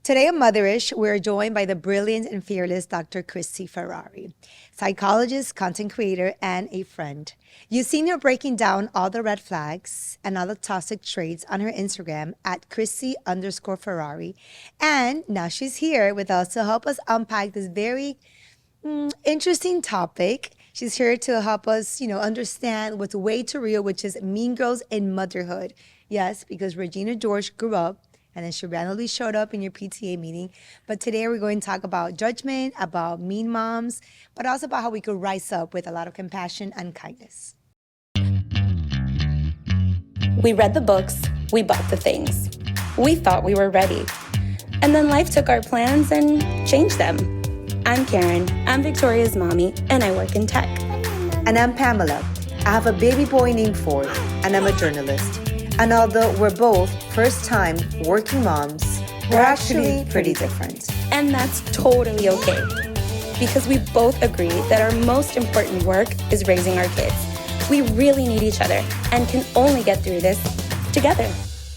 Today on Motherish, we're joined by the brilliant and fearless Dr. Christie Ferrari, psychologist, content creator, and a friend. You've seen her breaking down all the red flags and all the toxic traits on her Instagram at Christie_Ferrari. And now she's here with us to help us unpack this very interesting topic. She's here to help us, understand what's way too real, which is mean girls in motherhood. Yes, because Regina George grew up and then she randomly showed up in your PTA meeting. But today we're going to talk about judgment, about mean moms, but also about how we could rise up with a lot of compassion and kindness. We read the books, we bought the things. We thought we were ready. And then life took our plans and changed them. I'm Karen, I'm Victoria's mommy, and I work in tech. And I'm Pamela. I have a baby boy named Ford, and I'm a journalist. And although we're both first-time working moms, we're actually pretty different. And that's totally okay. Because we both agree that our most important work is raising our kids. We really need each other and can only get through this together.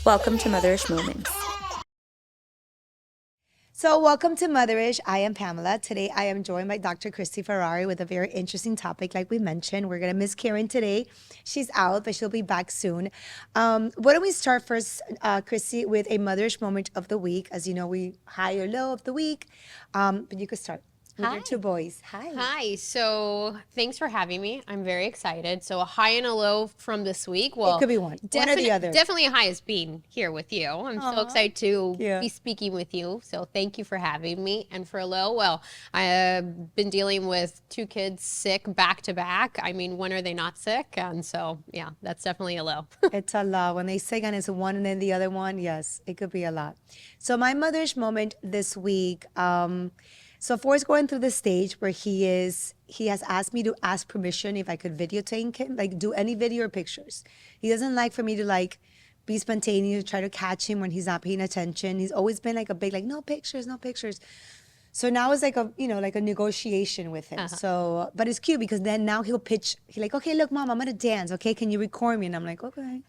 Welcome to Motherish Moments. So welcome to Motherish. I am Pamela. Today I am joined by Dr. Christie Ferrari with a very interesting topic. Like we mentioned, we're going to miss Karen today. She's out, but she'll be back soon. Why don't we start first, Christie, with a Motherish moment of the week. As you know, we high or low of the week. But you could start with your two boys. Hi. Hi. So thanks for having me. I'm very excited. So a high and a low from this week. Well, It could be one or the other. Definitely a high is being here with you. I'm so excited to be speaking with you. So thank you for having me. And for a low, well, I've been dealing with two kids sick back to back. I mean, when are they not sick? And so, yeah, that's definitely a low. It's a lot. When they say and it's one and then the other one, yes, it could be a lot. So my Motherish moment this week, so Ford's going through the stage where he has asked me to ask permission if I could videotape him, like do any video or pictures. He doesn't like for me to like be spontaneous, try to catch him when he's not paying attention. He's always been like a big, like, no pictures, no pictures. So now it's like like a negotiation with him. So, but it's cute because then now he'll pitch, he's like, okay, look, mom, I'm gonna dance. Okay, can you record me? And I'm like, okay.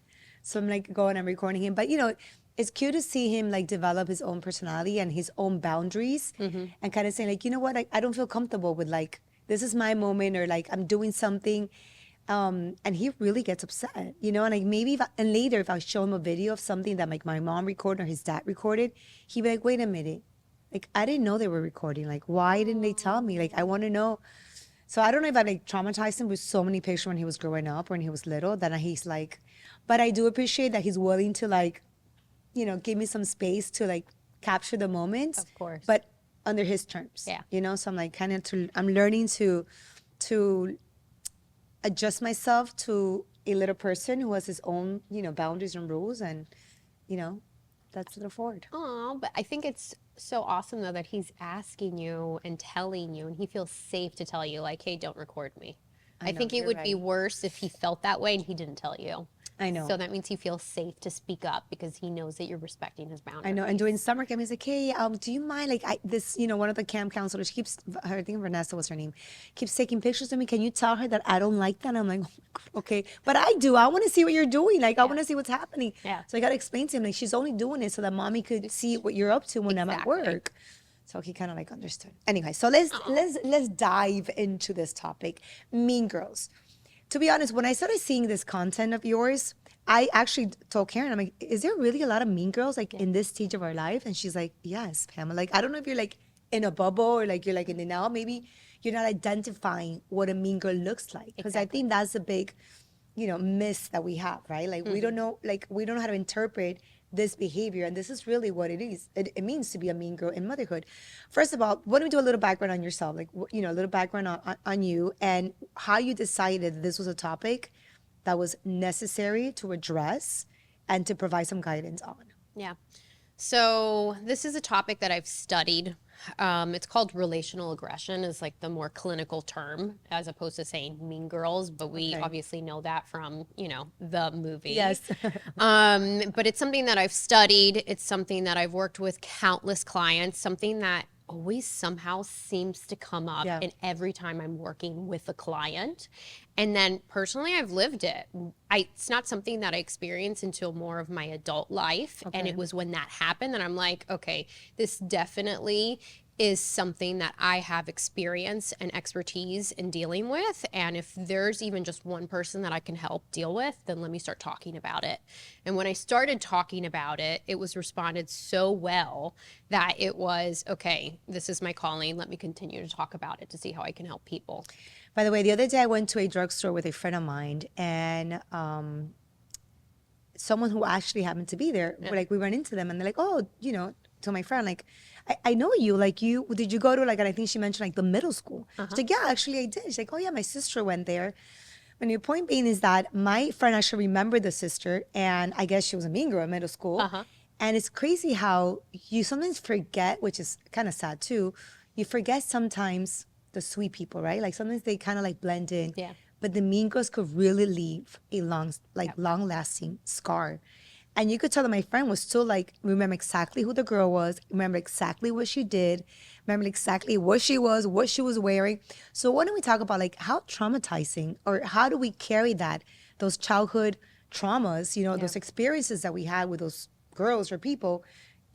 So I'm like going and recording him. But it's cute to see him like develop his own personality and his own boundaries and kind of saying like, you know what, I don't feel comfortable with like, this is my moment or like I'm doing something. And he really gets upset, and like maybe and later if I show him a video of something that like my mom recorded or his dad recorded, he'd be like, wait a minute, like I didn't know they were recording. Like, why didn't they tell me? Like, I want to know. So I don't know if I like traumatized him with so many pictures when he was growing up or when he was little that he's like, but I do appreciate that he's willing to like, give me some space to like capture the moments, Of course. but under his terms. Yeah. So I'm like I'm learning to adjust myself to a little person who has his own, boundaries and rules, and that's little Ford. Oh, but I think it's so awesome though that he's asking you and telling you, and he feels safe to tell you like, hey, don't record me. I think it would be worse if he felt that way and he didn't tell you. I know. So that means he feels safe to speak up because he knows that you're respecting his boundaries. I know. And doing summer camp, he's like, hey, do you mind, like, one of the camp counselors, she keeps, I think Vanessa was her name, keeps taking pictures of me. Can you tell her that I don't like that? And I'm like, okay. But I do. I want to see what you're doing. Like, I want to see what's happening. Yeah. So I got to explain to him, like, she's only doing it so that mommy could see what you're up to when I'm at work. So he kind of like understood. Anyway, so let's dive into this topic, mean girls. To be honest, when I started seeing this content of yours, I actually told Karen, I'm like, is there really a lot of mean girls like in this stage of our life? And she's like, yes, Pamela. Like, I don't know if you're like in a bubble or like you're like in denial. Maybe you're not identifying what a mean girl looks like. Because I think that's a big, miss that we have, right? Like we don't know how to interpret this behavior. And this is really what it is. It means to be a mean girl in motherhood. First of all, why don't we do a little background on yourself? Like, a little background on you and how you decided this was a topic that was necessary to address and to provide some guidance on. Yeah. So this is a topic that I've studied. It's called relational aggression, is like the more clinical term as opposed to saying mean girls, but we obviously know that from, the movie. Yes. But it's something that I've studied. It's something that I've worked with countless clients, something that always somehow seems to come up in every time I'm working with a client. And then personally, I've lived it. It's not something that I experienced until more of my adult life. And it was when that happened that I'm like, okay, this definitely is something that I have experience and expertise in dealing with. And if there's even just one person that I can help deal with, then let me start talking about it. And when I started talking about it, it was responded so well that it was, okay, this is my calling. Let me continue to talk about it to see how I can help people. By the way, the other day I went to a drugstore with a friend of mine, and someone who actually happened to be there, like we ran into them, and they're like, oh, to my friend, like, I know you, like, did you go to, like, and I think she mentioned, like, the middle school. She's like, yeah, actually I did. She's like, oh yeah, my sister went there. And the point being is that my friend actually remembered the sister, and I guess she was a mean girl in middle school. And it's crazy how you sometimes forget, which is kind of sad too, you forget sometimes the sweet people, right? Like sometimes they kind of like blend in. Yeah. But the mean girls could really leave a long lasting scar. And you could tell that my friend was still like, remember exactly who the girl was, remember exactly what she did, remember exactly what she was wearing. So why don't we talk about like how traumatizing, or how do we carry those childhood traumas, those experiences that we had with those girls or people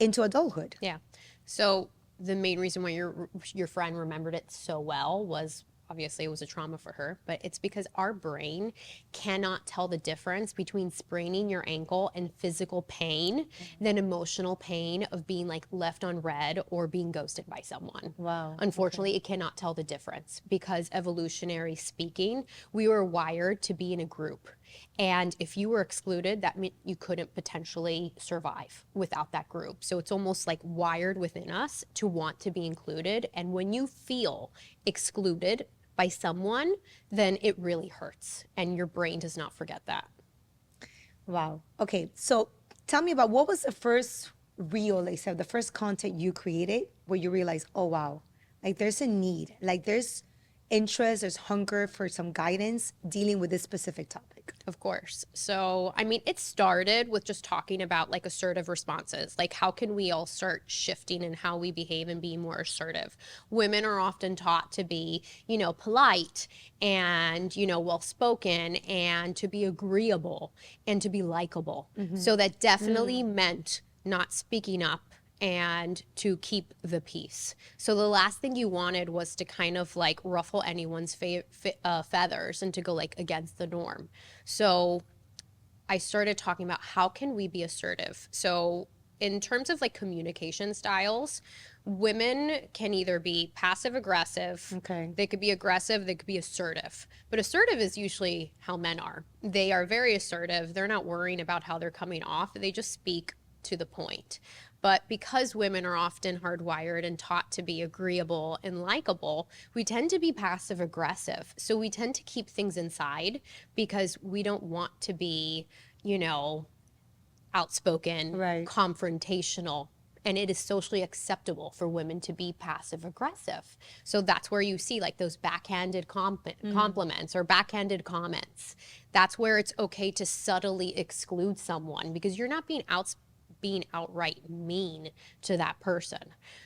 into adulthood? Yeah. So the main reason why your friend remembered it so well was obviously it was a trauma for her, but it's because our brain cannot tell the difference between spraining your ankle and physical pain than emotional pain of being like left on red or being ghosted by someone. Wow. Unfortunately, it cannot tell the difference because evolutionary speaking, we were wired to be in a group. And if you were excluded, that meant you couldn't potentially survive without that group. So it's almost like wired within us to want to be included. And when you feel excluded by someone, then it really hurts. And your brain does not forget that. Wow. Okay. So tell me about, what was the first reel, like said, the first content you created where you realized, oh, wow, like there's a need, like there's interest, there's hunger for some guidance dealing with this specific topic? Of course. So, I mean, it started with just talking about like assertive responses. Like, how can we all start shifting in how we behave and be more assertive? Women are often taught to be, polite and, well spoken and to be agreeable and to be likable. So that definitely meant not speaking up and to keep the peace. So the last thing you wanted was to kind of like ruffle anyone's feathers and to go like against the norm. So I started talking about how can we be assertive. So in terms of like communication styles, women can either be passive aggressive, they could be aggressive, they could be assertive. But assertive is usually how men are. They are very assertive. They're not worrying about how they're coming off. They just speak to the point. But because women are often hardwired and taught to be agreeable and likable, we tend to be passive aggressive. So we tend to keep things inside because we don't want to be, outspoken, confrontational. And it is socially acceptable for women to be passive aggressive. So that's where you see like those backhanded compliments or backhanded comments. That's where it's okay to subtly exclude someone because you're not being outright mean to that person.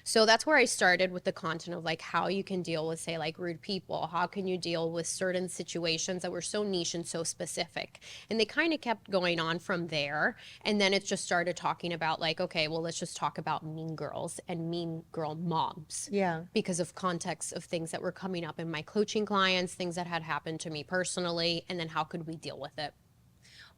So that's where I started with the content of like how you can deal with, say, like rude people. How can you deal with certain situations that were so niche and so specific? And they kind of kept going on from there. And then it just started talking about like, okay, well, let's just talk about mean girls and mean girl moms. Yeah. Because of context of things that were coming up in my coaching clients, things that had happened to me personally, and then how could we deal with it?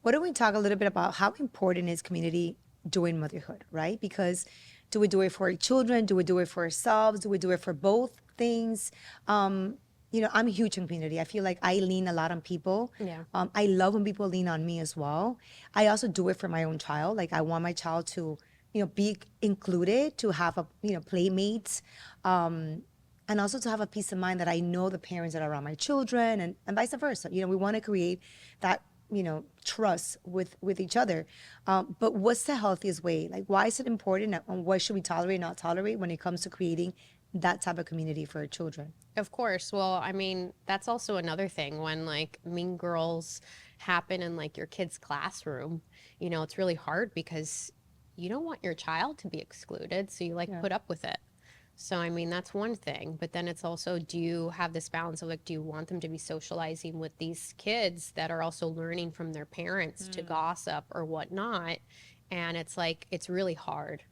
Why don't we talk a little bit about how important is community during motherhood, right? Because do we do it for our children? Do we do it for ourselves? Do we do it for both things? I'm a huge in community. I feel like I lean a lot on people. Yeah. I love when people lean on me as well. I also do it for my own child. Like I want my child to, be included, to have playmates, and also to have a peace of mind that I know the parents that are around my children, and vice versa. We want to create that trust with each other. But what's the healthiest way? Like, why is it important, and what should we tolerate, not tolerate when it comes to creating that type of community for our children? Of course. Well, I mean, that's also another thing when like mean girls happen in like your kid's classroom, it's really hard because you don't want your child to be excluded. So you put up with it. So, I mean, that's one thing. But then it's also, do you have this balance of like, do you want them to be socializing with these kids that are also learning from their parents to gossip or whatnot? And it's like, it's really hard.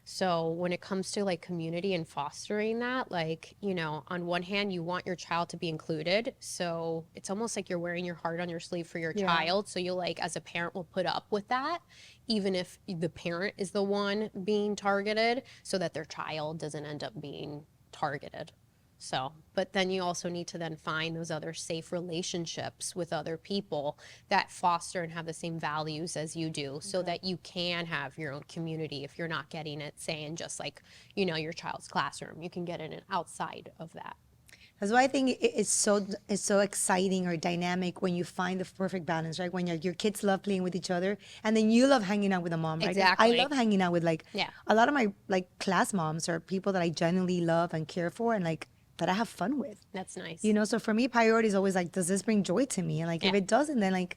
So when it comes to like community and fostering that, like, you know, on one hand, you want your child to be included. So it's almost like you're wearing your heart on your sleeve for your child. So you like, as a parent, will put up with that, even if the parent is the one being targeted, so that their child doesn't end up being targeted. So, but then you also need to then find those other safe relationships with other people that foster and have the same values as you do, so that you can have your own community if you're not getting it, say, in just like, you know, your child's classroom. You can get it outside of that. That's why I think it's so exciting or dynamic when you find the perfect balance, right? When your kids love playing with each other, and then you love hanging out with a mom, right? 'Cause Exactly. I love hanging out with like a lot of my like class moms or people that I genuinely love and care for, and like that I have fun with. That's nice. You know, so for me, priority is always like, does this bring joy to me? And like, if it doesn't, then like,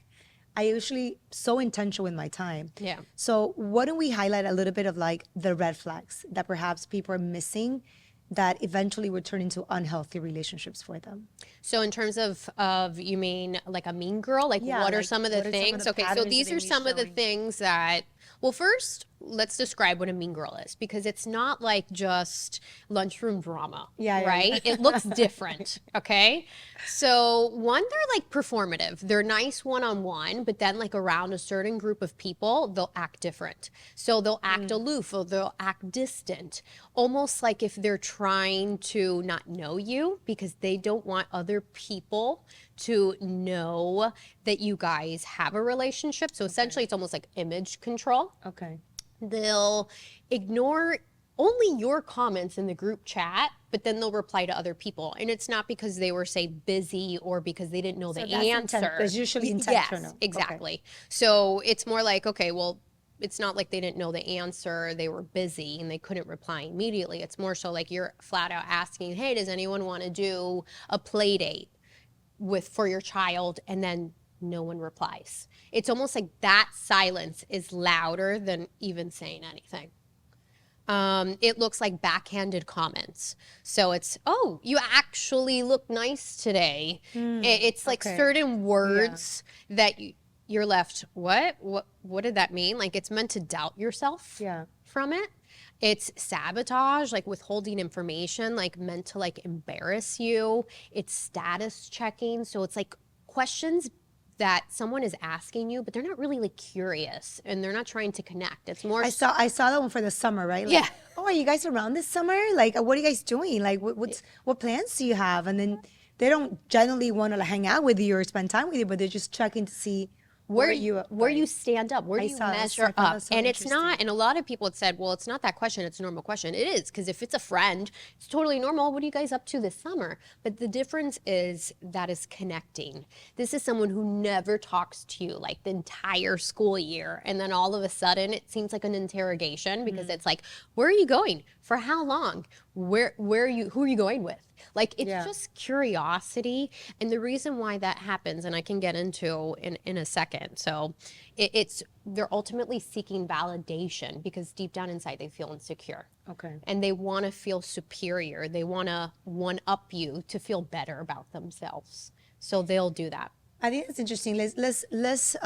I usually so intentional with my time. Yeah. So why don't we highlight a little bit of like the red flags that perhaps people are missing that eventually would turn into unhealthy relationships for them? So in terms of you mean like a mean girl? Like what are some of the things? Okay, so these are some of the things that, well, first, let's describe what a mean girl is, because it's not like just lunchroom drama, right? It looks different, okay? So one, they're like performative. They're nice one-on-one, but then like around a certain group of people, they'll act different. So they'll act aloof, or they'll act distant, almost like if they're trying to not know you, because they don't want other people to know that you guys have a relationship. So essentially it's almost like image control. Okay. They'll ignore only your comments in the group chat, but then they'll reply to other people. And it's not because they were, say, busy or because they didn't know the answer. There's usually intentional. Yes, exactly. Okay. So it's more like, okay, well, it's not like they didn't know the answer, they were busy and they couldn't reply immediately. It's more so like you're flat out asking, hey, does anyone want to do a play date for your child? And then no one replies. It's almost like that silence is louder than even saying anything. It looks like backhanded comments. So it's, oh, you actually look nice today. It's like certain words that you're left, what did that mean? Like it's meant to doubt yourself from it. It's sabotage, like withholding information, like meant to like embarrass you. It's status checking. So it's like questions that someone is asking you, but they're not really like curious and they're not trying to connect. It's more. I saw that one for the summer, right? Like, oh, are you guys around this summer? Like, what are you guys doing? Like, what plans do you have? And then they don't generally want to hang out with you or spend time with you, but they're just checking to see where you stand up, where do you measure up. And it's not, and a lot of people had said, well, it's not that question, it's a normal question. It is, because if it's a friend, it's totally normal. What are you guys up to this summer? But the difference is that is connecting. This is someone who never talks to you like the entire school year. And then all of a sudden it seems like an interrogation, because it's like, where are you going? For how long? Who are you going with? Like, it's just curiosity. And the reason why that happens, and I can get into in a second. So they're ultimately seeking validation because deep down inside they feel insecure. Okay. And they want to feel superior. They want to one-up you to feel better about themselves. So they'll do that. I think it's interesting. Let's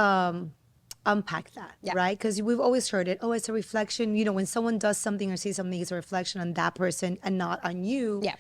unpack that, right? Because we've always heard it. Oh, it's a reflection. You know, when someone does something or sees something, it's a reflection on that person and not on you. Yeah.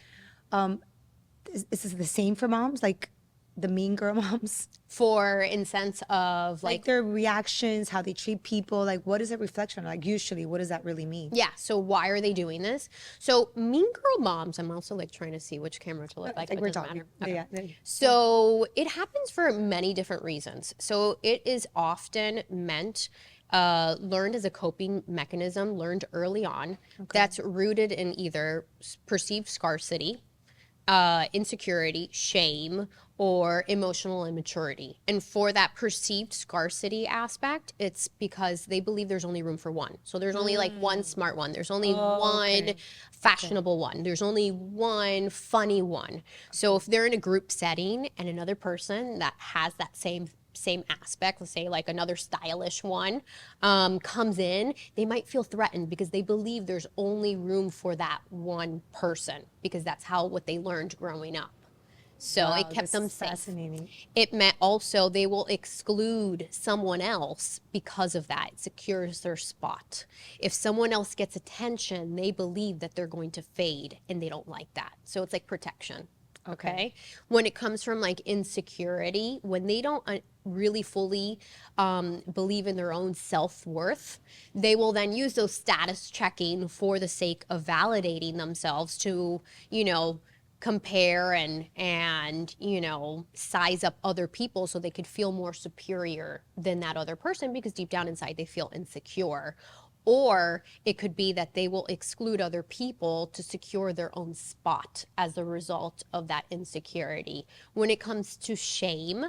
Is this the same for moms, like the mean girl moms? In sense of like their reactions, how they treat people, like what is a reflection? Like usually, what does that really mean? Yeah. So why are they doing this? So mean girl moms, I'm also like trying to see which camera to look like. We're talking. Okay. Yeah. So it happens for many different reasons. So it is often meant learned as a coping mechanism, learned early on, that's rooted in either perceived scarcity, insecurity, shame, or emotional immaturity. And for that perceived scarcity aspect, it's because they believe there's only room for one. So there's only like one smart one. There's only one fashionable one. There's only one funny one. So if they're in a group setting and another person that has that same same aspect, let's say like another stylish one, comes in, they might feel threatened because they believe there's only room for that one person because that's what they learned growing up. So Wow, it kept them safe. Fascinating. It meant also they will exclude someone else because of that. It secures their spot. If someone else gets attention, they believe that they're going to fade, and they don't like that. So it's like protection. Okay. When it comes from like insecurity, when they don't really fully believe in their own self-worth, they will then use those status checking for the sake of validating themselves to, compare and size up other people so they could feel more superior than that other person because deep down inside they feel insecure. Or it could be that they will exclude other people to secure their own spot as a result of that insecurity. When it comes to shame,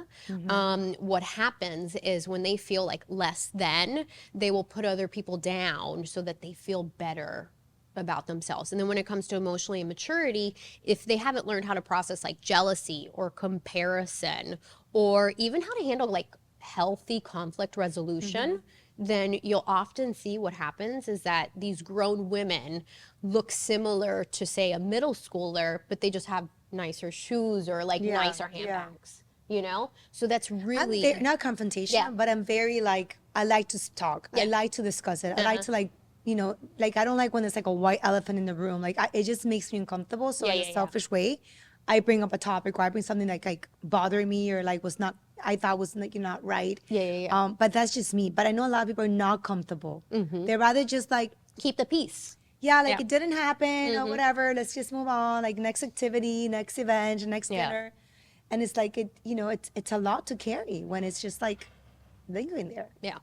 what happens is when they feel like less than, they will put other people down so that they feel better about themselves. And then when it comes to emotional immaturity, if they haven't learned how to process like jealousy or comparison, or even how to handle like healthy conflict resolution, then you'll often see what happens is that these grown women look similar to, say, a middle schooler, but they just have nicer shoes or like nicer handbags. So that's really not confrontational, but I'm very like, I like to talk. I like to discuss it. I like to like, like I don't like when there's like a white elephant in the room. Like it just makes me uncomfortable. So in a selfish way, I bring up a topic or I bring something like bothering me or like I thought was like not right. But that's just me. But I know a lot of people are not comfortable. They'd rather just like keep the peace. It didn't happen or whatever. Let's just move on. Like next activity, next event, next dinner. And it's like it's a lot to carry when it's just like lingering there. Yeah.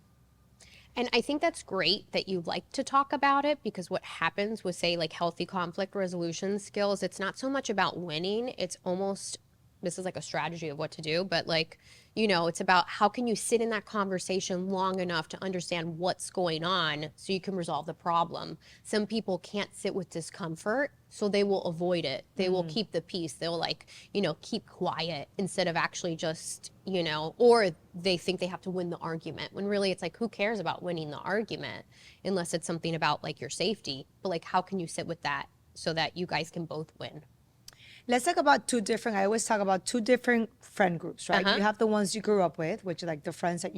And I think that's great that you like to talk about it, because what happens with, say, like healthy conflict resolution skills, it's not so much about winning. It's almost, this is like a strategy of what to do, but like, it's about how can you sit in that conversation long enough to understand what's going on so you can resolve the problem. Some people can't sit with discomfort, so they will avoid it. They will keep the peace. They'll like, keep quiet instead of actually just, or they think they have to win the argument when really it's like, who cares about winning the argument unless it's something about like your safety. But like, how can you sit with that so that you guys can both win? Let's talk about I always talk about two different friend groups, right? You have the ones you grew up with, which are like the friends that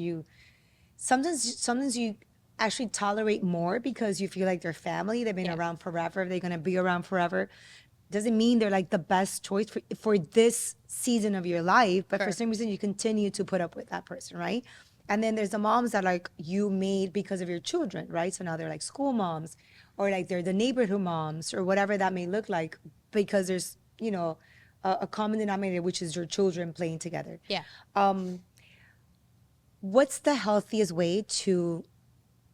sometimes you actually tolerate more because you feel like they're family. They've been around forever. They're going to be around forever. Doesn't mean they're like the best choice for this season of your life, but for some reason you continue to put up with that person, right? And then there's the moms that like you made because of your children, right? So now they're like school moms, or like they're the neighborhood moms, or whatever that may look like, because there's a common denominator, which is your children playing together. What's the healthiest way to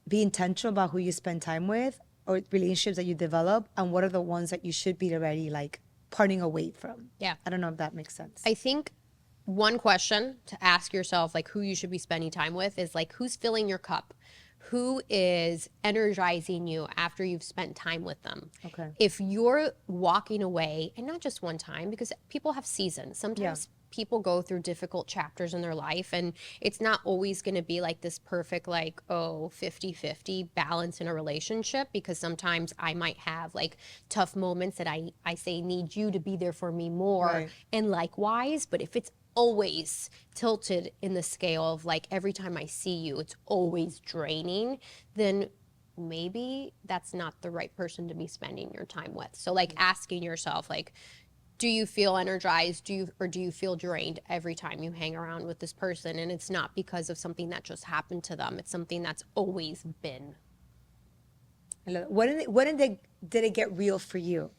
be intentional about who you spend time with or relationships that you develop, and what are the ones that you should be already like parting away from? I don't know if that makes sense. I think one question to ask yourself, like who you should be spending time with, is like, who's filling your cup? Who is energizing you after you've spent time with them? If you're walking away, and not just one time, because people have seasons. Sometimes people go through difficult chapters in their life, and it's not always going to be like this perfect, like, 50-50 balance in a relationship, because sometimes I might have like tough moments that I say need you to be there for me more, and likewise. But if it's always tilted in the scale of like every time I see you, it's always draining, then maybe that's not the right person to be spending your time with. So like asking yourself, like, do you feel energized? Do you feel drained every time you hang around with this person? And it's not because of something that just happened to them. It's something that's always been. When did it get real for you,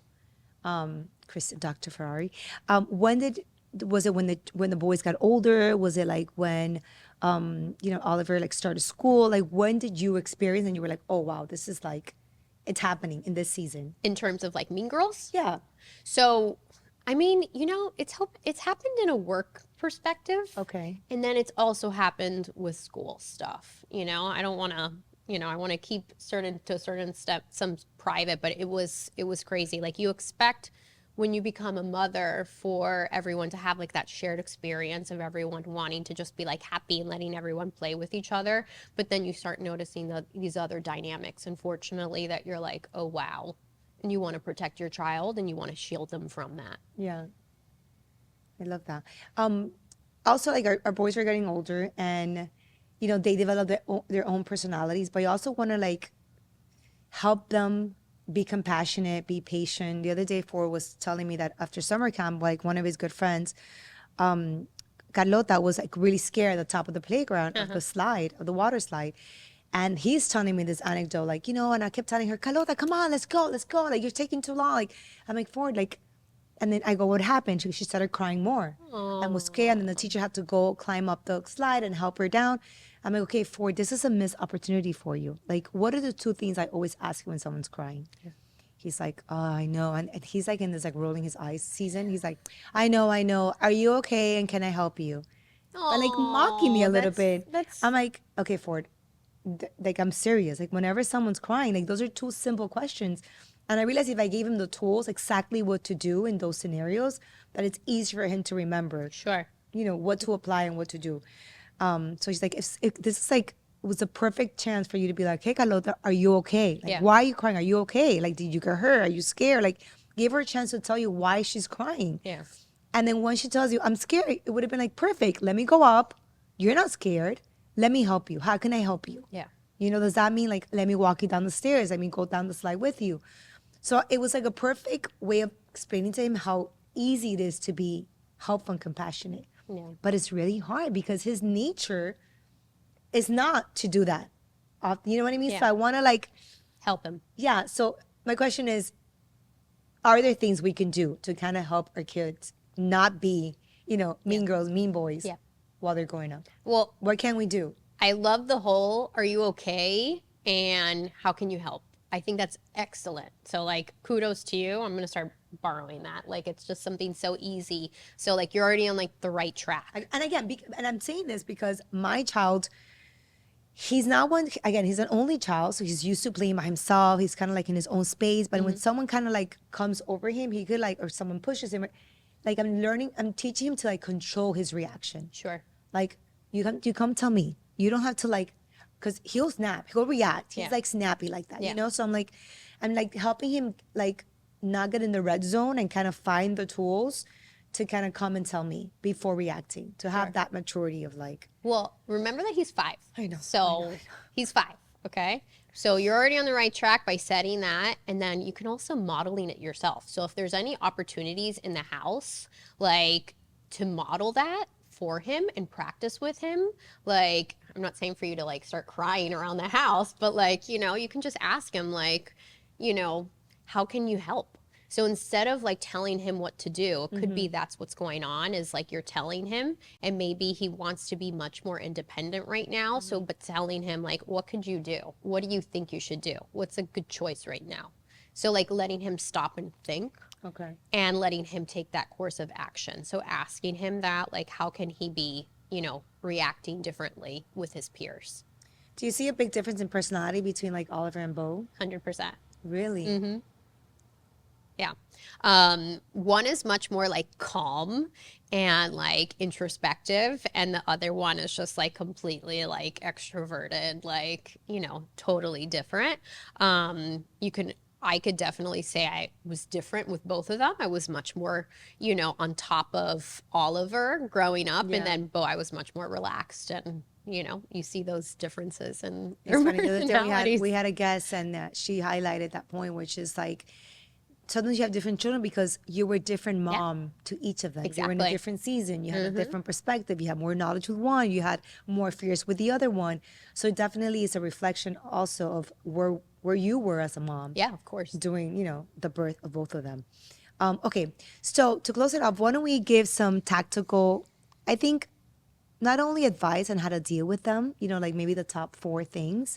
Christie, Dr. Ferrari? Was it when the boys got older? Was it like when Oliver like started school? Like when did you experience and you were like, oh wow, this is like, it's happening in this season? In terms of like Mean Girls? Yeah. So, I mean, it's happened in a work perspective. Okay. And then it's also happened with school stuff. I don't want to, I want to keep to a certain step, some private, but it was crazy. Like you expect when you become a mother, for everyone to have like that shared experience of everyone wanting to just be like happy and letting everyone play with each other. But then you start noticing these other dynamics, unfortunately, that you're like, oh, wow. And you want to protect your child and you want to shield them from that. Yeah. I love that. Also, like our boys are getting older, and they develop their own personalities, but you also want to like help them be compassionate, be patient. The other day, Ford was telling me that after summer camp, like one of his good friends, Carlota, was like really scared at the top of the playground of the slide, of the water slide. And he's telling me this anecdote, like, and I kept telling her, Carlota, come on, let's go. Like, you're taking too long. Like, I'm like, Ford, like, and then I go, what happened? She started crying more and was scared. And then the teacher had to go climb up the slide and help her down. I'm like, okay, Ford, this is a missed opportunity for you. Like, what are the two things I always ask you when someone's crying? Yeah. He's like, oh, I know. And he's like in this like rolling his eyes season. He's like, I know. Are you okay? And can I help you? But like mocking me a little bit. I'm like, okay, Ford, like I'm serious. Like whenever someone's crying, like those are two simple questions. And I realized if I gave him the tools, exactly what to do in those scenarios, that it's easier for him to remember. Sure. What to apply and what to do. So he's like, if this is like, it was a perfect chance for you to be like, hey, Carlota, are you okay? Like, why are you crying? Are you okay? Like, did you get hurt? Are you scared? Like, give her a chance to tell you why she's crying. Yeah. And then when she tells you, I'm scared, it would have been like, perfect. Let me go up. You're not scared. Let me help you. How can I help you? Yeah. Does that mean like, let me walk you down the stairs? Let me go down the slide with you. So it was like a perfect way of explaining to him how easy it is to be helpful and compassionate. Yeah. But it's really hard because his nature is not to do that. You know what I mean? Yeah. So I want to like help him. Yeah. So my question is, are there things we can do to kind of help our kids not be, mean girls, mean boys while they're growing up? Well, what can we do? I love the whole, are you okay? And how can you help? I think that's excellent. So like, kudos to you. I'm going to start borrowing that. Like, it's just something so easy. So like, you're already on like the right track. And again, and I'm saying this because my child, he's not one, again, he's an only child. So he's used to playing by himself. He's kind of like in his own space. But when someone kind of like comes over him, he could like, or someone pushes him, like I'm teaching him to like control his reaction. Sure. Like, you come tell me. You don't have to like, because he'll snap, he'll react. He's like snappy like that, So I'm like helping him like not get in the red zone and kind of find the tools to kind of come and tell me before reacting, to have that maturity of like. Well, remember that he's 5. I know. So he's 5, okay? So you're already on the right track by setting that, and then you can also modeling it yourself. So if there's any opportunities in the house, like to model that for him and practice with him, like, I'm not saying for you to like start crying around the house, but like, you can just ask him like, how can you help? So instead of like telling him what to do, it could be that's what's going on, is like you're telling him, and maybe he wants to be much more independent right now. So, but telling him like, what could you do? What do you think you should do? What's a good choice right now? So like letting him stop and think. Okay. And letting him take that course of action. So asking him that, like, how can he be, reacting differently with his peers? Do you see a big difference in personality between like Oliver and Bo? 100%. Really? Mm-hmm. Yeah. One is much more like calm and like introspective, and the other one is just like completely like extroverted, like, totally different. I could definitely say I was different with both of them. I was much more, on top of Oliver growing up, and then Bo, I was much more relaxed, and you see those differences. And it's funny. The other day we had a guest, and she highlighted that point, which is like, sometimes you have different children because you were different mom to each of them. Exactly. You were in a different season. You had a different perspective. You had more knowledge with one. You had more fears with the other one. So it definitely is a reflection also of where you were as a mom. Yeah, of course. Doing, the birth of both of them. Okay, so to close it off, why don't we give some tactical, I think, not only advice on how to deal with them, like maybe the top 4 things,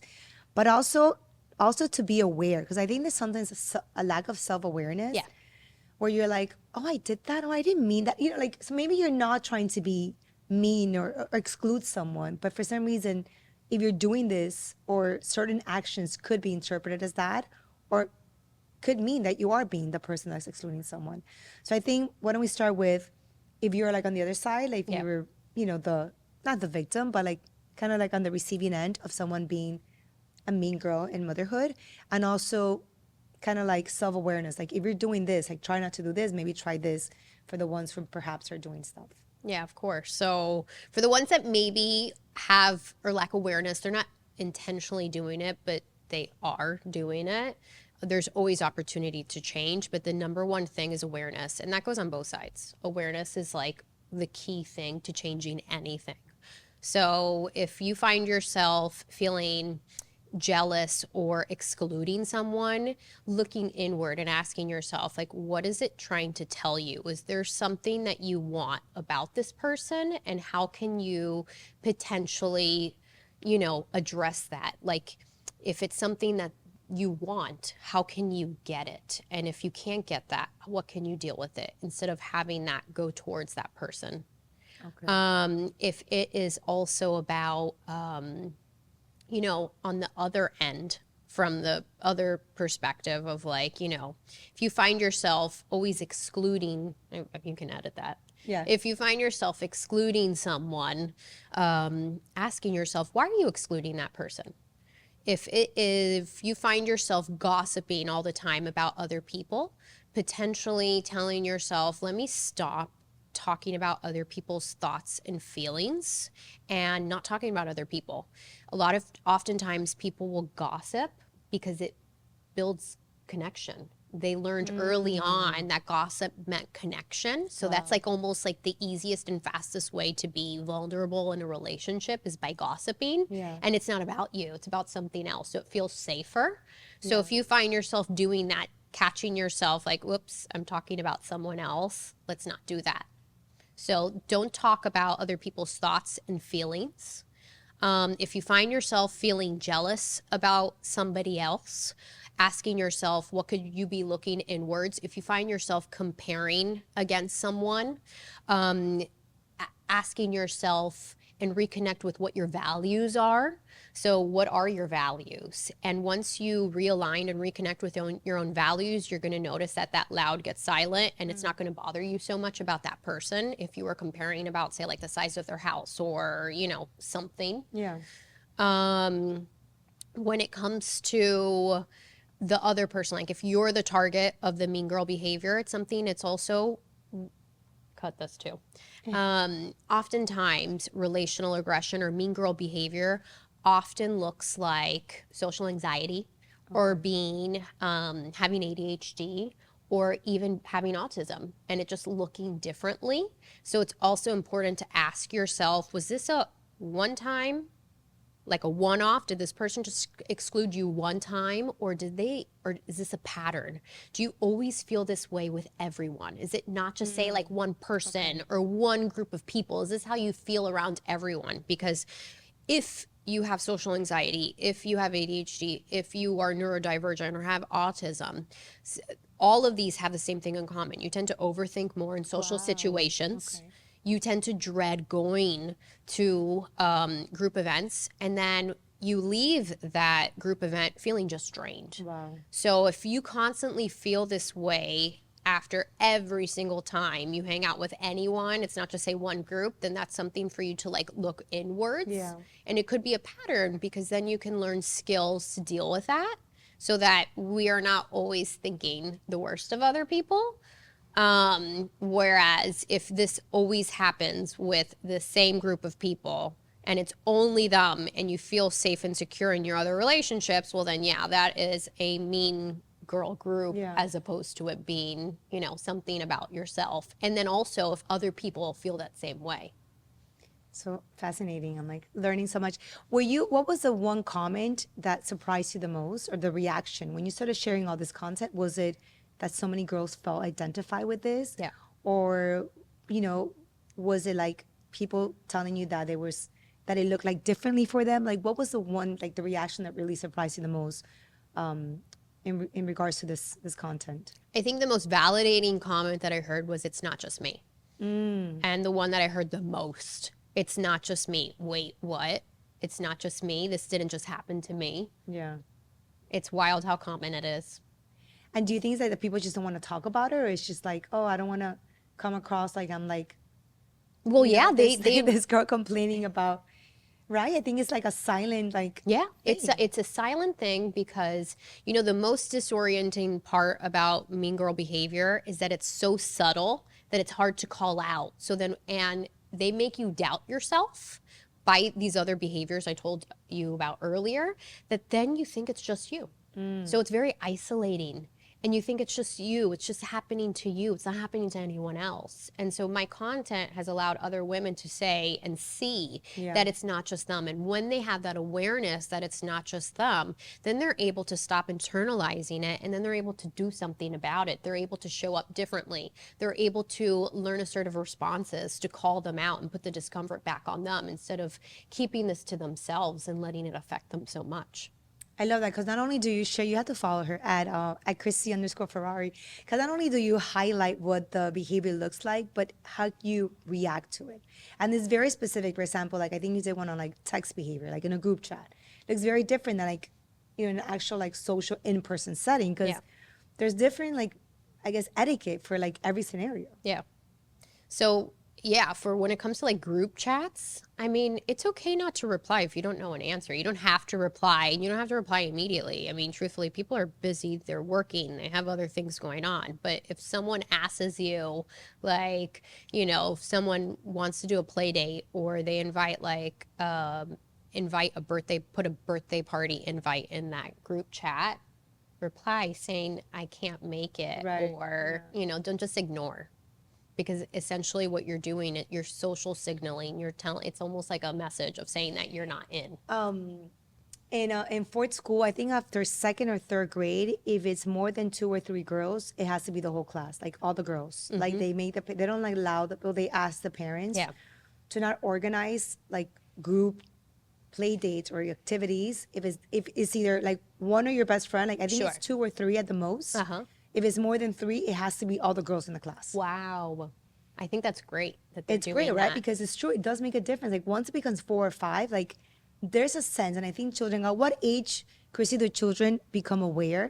but also to be aware, because I think there's sometimes a lack of self-awareness where you're like, oh, I did that. Oh, I didn't mean that. So maybe you're not trying to be mean or exclude someone, but for some reason, if you're doing this, or certain actions could be interpreted as that, or could mean that you are being the person that's excluding someone. So I think, why don't we start with, if you're like on the other side, like if you were, you know, not the victim, but like kind of like on the receiving end of someone being a mean girl in motherhood, and also kind of like self-awareness. Like if you're doing this, like try not to do this, maybe try this for the ones who perhaps are doing stuff. Yeah, of course. So for the ones that maybe have or lack awareness, they're not intentionally doing it, but they are doing it. There's always opportunity to change, but the number one thing is awareness, and that goes on both sides. Awareness is like the key thing to changing anything. So if you find yourself feeling jealous or excluding someone, looking inward and asking yourself, like, what is it trying to tell you? Is there something that you want about this person? And how can you potentially, you know, address that? Like, if it's something that you want, how can you get it? And if you can't get that, what can you deal with it instead of having that go towards that person? Okay. If it is also about, you know, on the other end, from the other perspective of like, you know, if you find yourself always excluding, you can edit that. Yeah. If you find yourself excluding someone, asking yourself, why are you excluding that person? If you find yourself gossiping all the time about other people, potentially telling yourself, let me stop talking about other people's thoughts and feelings and not talking about other people. Oftentimes people will gossip because it builds connection. They learned early on that gossip meant connection. So that's like almost like the easiest and fastest way to be vulnerable in a relationship is by gossiping. Yeah. And it's not about you, it's about something else. So it feels safer. So if you find yourself doing that, catching yourself like, whoops, I'm talking about someone else, let's not do that. So don't talk about other people's thoughts and feelings. If you find yourself feeling jealous about somebody else, asking yourself, what could you be looking inwards? If you find yourself comparing against someone, asking yourself and reconnect with what your values are. So what are your values? And once you realign and reconnect with your own values, you're going to notice that that loud gets silent, and it's not going to bother you so much about that person if you were comparing about, say, like the size of their house or, you know, something. Yeah. When it comes to the other person, like if you're the target of the mean girl behavior, it's also, cut this too. Oftentimes relational aggression or mean girl behavior often looks like social anxiety or being, having ADHD or even having autism, and it just looking differently. So it's also important to ask yourself, was this a one time, like a one-off? Did this person just exclude you one time, or is this a pattern? Do you always feel this way with everyone? Is it not just say like one person or one group of people? Is this how you feel around everyone? Because if you have social anxiety, if you have ADHD, if you are neurodivergent or have autism, all of these have the same thing in common. You tend to overthink more in social situations. Okay. You tend to dread going to group events, and then you leave that group event feeling just drained. Wow. So if you constantly feel this way after every single time you hang out with anyone, it's not just say one group, then that's something for you to like look inwards. Yeah. And it could be a pattern, because then you can learn skills to deal with that so that we are not always thinking the worst of other people. Whereas if this always happens with the same group of people and it's only them and you feel safe and secure in your other relationships, well then, yeah, that is a mean girl group, as opposed to it being, you know, something about yourself. And then also if other people feel that same way. So fascinating. I'm like learning so much. What was the one comment that surprised you the most, or the reaction when you started sharing all this content? Was it that so many girls felt identified with this? Yeah. Or, you know, was it like people telling you that that it looked like differently for them? Like what was the one, like the reaction that really surprised you the most in regards to this content? I think the most validating comment that I heard was, it's not just me. And the one that I heard the most, it's not just me. Wait, what? It's not just me. This didn't just happen to me. Yeah. It's wild how common it is. And do you think it's like that people just don't want to talk about it, or it's just like, oh, I don't want to come across like I'm like, Well, yeah, this, they this girl complaining about, right? I think it's like a silent like Yeah, thing. it's a silent thing because the most disorienting part about mean girl behavior is that it's so subtle that it's hard to call out. So then and they make you doubt yourself by these other behaviors I told you about earlier, that then you think it's just you. So it's very isolating. And you think it's just you, it's just happening to you, it's not happening to anyone else. And so my content has allowed other women to say and see that it's not just them. And when they have that awareness that it's not just them, then they're able to stop internalizing it, and then they're able to do something about it. They're able to show up differently. They're able to learn assertive responses to call them out and put the discomfort back on them instead of keeping this to themselves and letting it affect them so much. I love that, because not only do you share, you have to follow her at Christie_Ferrari, because not only do you highlight what the behavior looks like, but how you react to it. And it's very specific. For example, like I think you did one on like text behavior, like in a group chat. It looks very different than like an actual like social in-person setting, because there's different like, I guess, etiquette for like every scenario. Yeah. So yeah, for when it comes to like group chats, I mean, it's okay not to reply if you don't know an answer. You don't have to reply, and you don't have to reply immediately. I mean, truthfully, people are busy, they're working, they have other things going on. But if someone asks you, like, if someone wants to do a play date, or they invite invite a birthday, put a birthday party invite in that group chat, reply saying, I can't make it, Right. or, don't just ignore. Because essentially what you're doing, you're social signaling. You're telling, it's almost like a message of saying that you're not in. In fourth school, I think after second or third grade, if it's more than 2 or 3 girls, it has to be the whole class, like all the girls. Like they they don't like allow they ask the parents to not organize like group play dates or activities if it's either like one or your best friend. Like I think it's 2 or 3 at the most. If it's more than 3, it has to be all the girls in the class. Wow. I think that's great that they're It's doing great, right? that. Because it's true. It does make a difference. Like once it becomes 4 or 5, like there's a sense, and I think children, at what age, Chrissy, do children become aware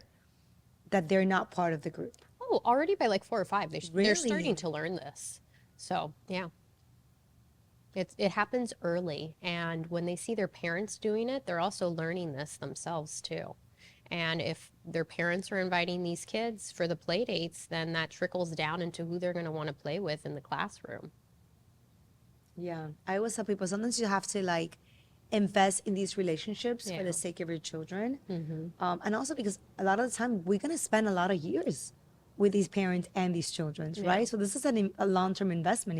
that they're not part of the group? Oh, already by like 4 or 5, they're Really? starting to learn this. So yeah, it happens early, and when they see their parents doing it, they're also learning this themselves too. And if their parents are inviting these kids for the play dates, then that trickles down into who they're going to want to play with in the classroom. Yeah. I always tell people sometimes you have to like invest in these relationships for the sake of your children. And also because a lot of the time we're going to spend a lot of years with these parents and these children, right? So this is a long-term investment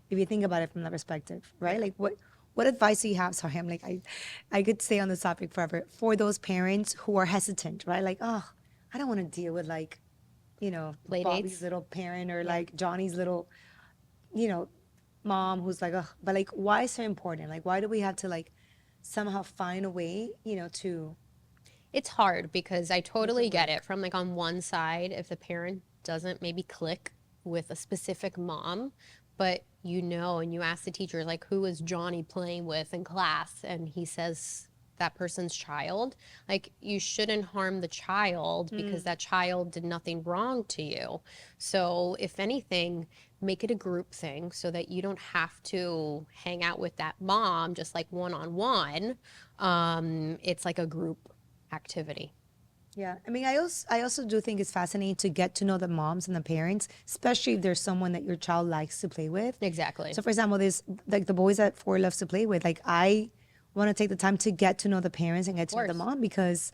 if you think about it from that perspective, right? Like what advice do you have? Sorry, I'm like, I could stay on this topic forever. For those parents who are hesitant, right? Like, oh, I don't want to deal with like, Play Bobby's dates. little parent or like Johnny's little, mom who's like, oh, but like, why is it important? Like, why do we have to like somehow find a way, to. It's hard because I totally get it. From like on one side, if the parent doesn't maybe click with a specific mom, but and you ask the teacher, like, who is Johnny playing with in class? And he says that person's child. Like, you shouldn't harm the child because that child did nothing wrong to you. So if anything, make it a group thing so that you don't have to hang out with that mom just like one-on-one. It's like a group activity. Yeah, I mean, I also do think it's fascinating to get to know the moms and the parents, especially if there's someone that your child likes to play with. Exactly. So, for example, there's like the boys that Ford loves to play with. Like, I want to take the time to get to know the parents and get to know the mom because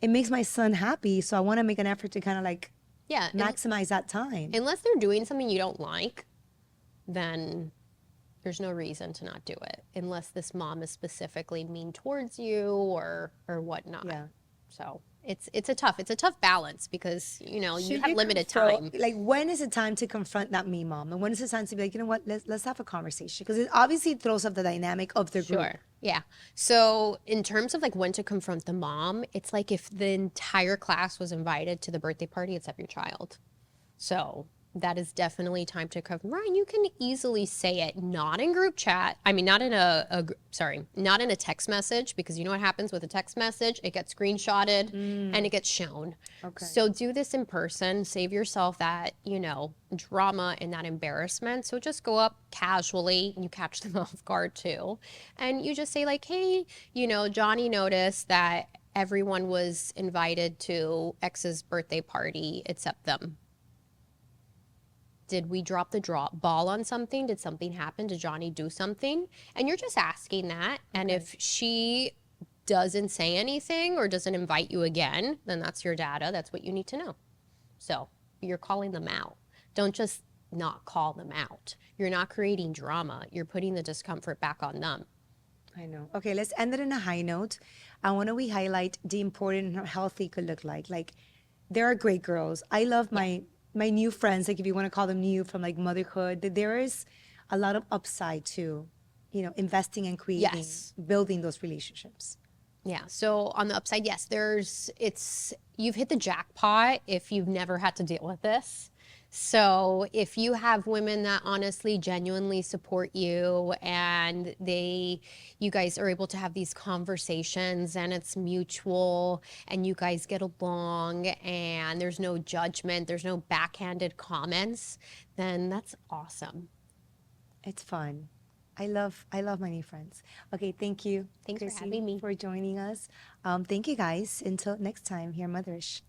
it makes my son happy. So I want to make an effort to kind of like maximize that time. Unless they're doing something you don't like, then there's no reason to not do it. Unless this mom is specifically mean towards you or whatnot. Yeah. So it's a tough balance because you have limited time. Like, when is it time to confront that me mom, and when is it time to be like, you know what, let's have a conversation, because it obviously throws up the dynamic of the group. Sure. Yeah. So in terms of like when to confront the mom, it's like if the entire class was invited to the birthday party except your child. So that is definitely time to cover. Ryan, you can easily say it, not in group chat. I mean, not in not in a text message, because you know what happens with a text message? It gets screenshotted and it gets shown. Okay. So do this in person. Save yourself that, drama and that embarrassment. So just go up casually, and you catch them off guard too. And you just say like, hey, Johnny noticed that everyone was invited to X's birthday party except them. Did we drop the ball on something? Did something happen? Did Johnny do something? And you're just asking that. And if she doesn't say anything or doesn't invite you again, then that's your data. That's what you need to know. So you're calling them out. Don't just not call them out. You're not creating drama. You're putting the discomfort back on them. I know. Okay, let's end it in a high note. I want to highlight the important and healthy could look like. Like, there are great girls. I love my new friends, like if you want to call them new, from like Motherhood. There is a lot of upside to, investing and creating, building those relationships. Yeah. So on the upside, yes, you've hit the jackpot if you've never had to deal with this. So if you have women that honestly, genuinely support you, and you guys are able to have these conversations and it's mutual and you guys get along and there's no judgment, there's no backhanded comments, then that's awesome. It's fun. I love my new friends. Okay, thank you. Thanks Christie, for having me. for joining us. Thank you guys. Until next time, here, Motherish.